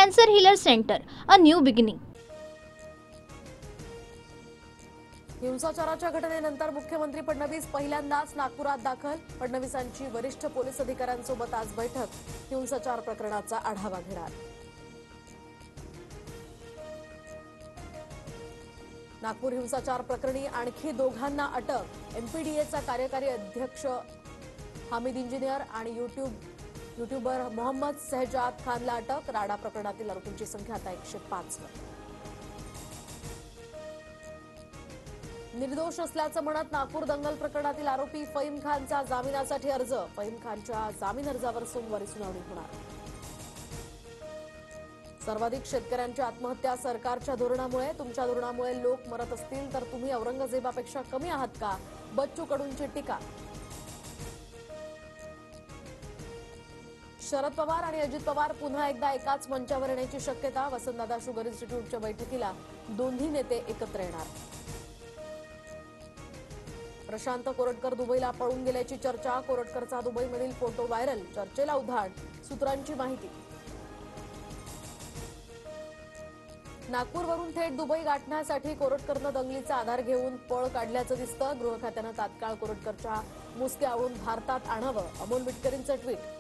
Cancer Healer Center, a new beginning. हिंसाचाराच्या घटनेनंतर मुख्यमंत्री फडणवीस पहिल्यांदाच नागपुरात दाखल. फडणवीसांची वरिष्ठ पोलीस अधिकाऱ्यांसोबत आज बैठक. हिंसाचार प्रकरणाचा आढावा घेणार. नागपूर हिंसाचार प्रकरणी आणखी दोघांना अटक. एमपीडीएचा कार्यकारी अध्यक्ष हामिद इंजिनियर आणि युट्यूबर मोहम्मद सहजाद खानला अटक. राडा प्रकरणातील आरोपींची संख्या आता 105 वर. निर्दोष असल्याचं म्हणत नागपूर दंगल प्रकरणातील आरोपी फहीम खानचा जामिनासाठी अर्ज. फहीम खानच्या जामीन अर्जावर सोमवारी सुनावणी होणार. सर्वाधिक शेतकऱ्यांच्या आत्महत्या सरकारच्या धोरणामुळे. तुमच्या धोरणामुळे लोक मरत असतील तर तुम्ही औरंगजेबापेक्षा कमी आहात का? बच्चू कडूंची टीका. शरद पवार आणि अजित पवार पुन्हा एकदा एकाच मंचावर येण्याची शक्यता. वसंतदादा शुगर इन्स्टिट्यूटच्या बैठकीला दोन्ही नेते एकत्र येणार. प्रशांत कोरटकर दुबईला पळून गेल्याची चर्चा. कोरटकरचा दुबईमधील फोटो व्हायरल. चर्चेला उधाण. सूत्रांची माहिती. नागपूरवरून थेट दुबई गाठण्यासाठी कोरटकरनं दंगलीचा आधार घेऊन पळ काढल्याचं दिसतं. गृह खात्यानं तात्काळ कोरटकरच्या मुसक्या आवळून भारतात आणावं. अमोल मिटकरींचं ट्विट.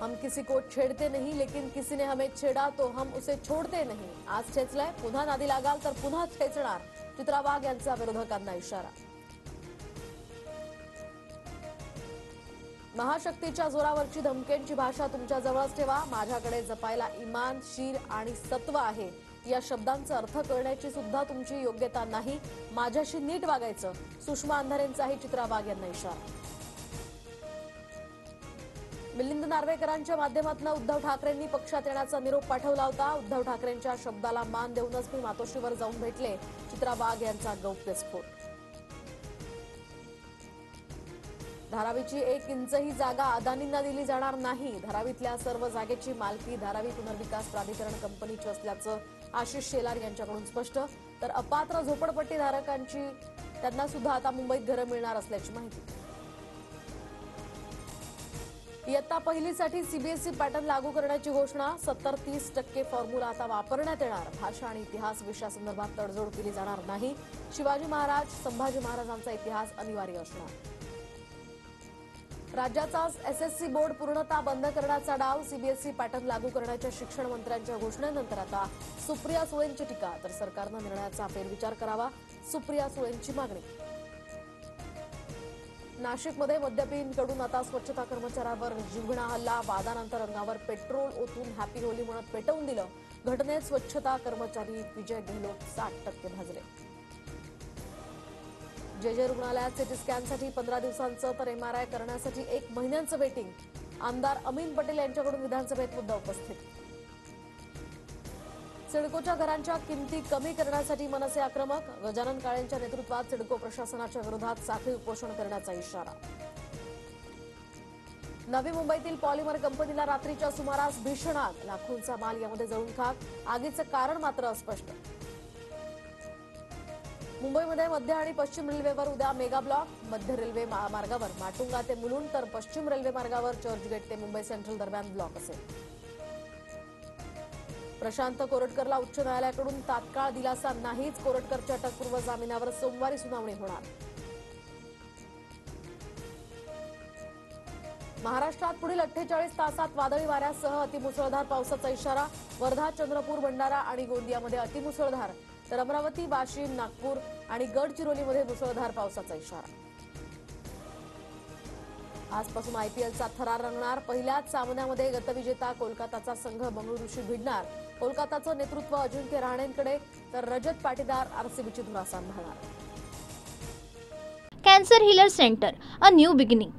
हम किसी को छेड़ते नहीं, लेकिन किसी ने हमें छेड़ा तो हम उसे छोड़ते नहीं. आज ठेचलंय, पुन्हा नादी लागाल तर पुन्हा ठेचणार. चित्रा वाघ यांचा विरोधकांना इशारा. महाशक्तीच्या जोरावरची धमक्यांची भाषा तुमच्या जवळच ठेवा. माझ्याकडे जपायला इमान, शीर आणि सत्व आहे. या शब्दांचा अर्थ कळण्याची सुद्धा तुमची योग्यता नाही. माझ्याशी नीट वागायचं. सुषमा अंधारेंचाही चित्रा वाघ यांना इशारा. मिलिंद नार्वेकरांच्या माध्यमातून उद्धव ठाकरेंनी पक्षात येण्याचा निरोप पाठवला होता. उद्धव ठाकरेंच्या शब्दाला मान देऊनच मी मातोश्रीवर जाऊन भेटले. चित्रा वाघ यांचा गौप्यस्फोट. धारावीची 1 इंचही जागा अदानींना दिली जाणार नाही. धारावीतल्या सर्व जागेची मालकी धारावी पुनर्विकास प्राधिकरण कंपनीची असल्याचं आशिष शेलार यांच्याकडून स्पष्ट. तर अपात्र झोपडपट्टीधारकांची त्यांना सुद्धा आता मुंबईत घरं मिळणार असल्याची माहिती. इयत्ता पहिलीसाठी सीबीएसई पॅटर्न लागू करण्याची घोषणा. 70-30% फॉर्म्युला आता वापरण्यात येणार. भाषा आणि इतिहास विषयासंदर्भात तडजोड केली जाणार नाही. शिवाजी महाराज, संभाजी महाराजांचा इतिहास अनिवार्य असणार. राज्याचा एसएससी बोर्ड पूर्णतः बंद करण्याचा डाव. सीबीएसई पॅटर्न लागू करण्याच्या शिक्षण मंत्र्यांच्या घोषणेनंतर आता सुप्रिया सुळेंची टीका. तर सरकारनं निर्णयाचा फेरविचार करावा. सुप्रिया सुळेंची मागणी. नाशिकमध्ये मद्यपींकडून आता स्वच्छता कर्मचाऱ्यावर जीवघेणा हल्ला. वादानंतर अंगावर पेट्रोल ओतून हॅपी होली म्हणत पेटवून दिलं. घटनेत स्वच्छता कर्मचारी विजय गेहलोत 60% भाजले. जे रुग्णालयात सिटी स्कॅनसाठी 15 दिवसांचं तर एमआरआय करण्यासाठी 1 महिन्यांचं वेटिंग. आमदार अमीन पटेल यांच्याकडून विधानसभेत मुद्दा उपस्थित. सिडकोच्या घरांच्या किमती कमी करण्यासाठी मनसे आक्रमक. गजानन काळेंच्या नेतृत्वात सिडको प्रशासनाच्या विरोधात साखळी उपोषण करण्याचा इशारा. नवी मुंबईतील पॉलिमर कंपनीला रात्रीच्या सुमारास भीषण आग. लाखोंचा माल यामध्ये जळून खाक. आगीचं कारण मात्र अस्पष्ट. मुंबईमध्ये मध्य आणि पश्चिम रेल्वेवर उद्या मेगा ब्लॉक. मध्य रेल्वे मार्गावर माटुंगा ते मुलुंड तर पश्चिम रेल्वे मार्गावर चर्चगेट ते मुंबई सेंट्रल दरम्यान ब्लॉक असेल. प्रशांत कोरटकरला उच्च न्यायालयाकडून तात्काळ दिलासा नाहीच. कोरटकरच्या अटकपूर्व जामिनावर सोमवारी सुनावणी होणार. महाराष्ट्रात पुढील 48 तासात वादळी वाऱ्यासह अतिमुसळधार पावसाचा इशारा. वर्धा, चंद्रपूर, भंडारा आणि गोंदियामध्ये अतिमुसळधार तर अमरावती, वाशिम, नागपूर आणि गडचिरोलीमध्ये मुसळधार पावसाचा इशारा. आजपासून आयपीएलचा थरार रंगणार. पहिल्याच सामन्यामध्ये गतविजेता कोलकाताचा संघ बंगळुरूशी भिडणार. कोलकाताचं नेतृत्व अजिंक्य रहाणेंकडे तर रजत पाटीदार आरसीबीची धुरा सांभाळणार. Cancer Healer Center, a new beginning.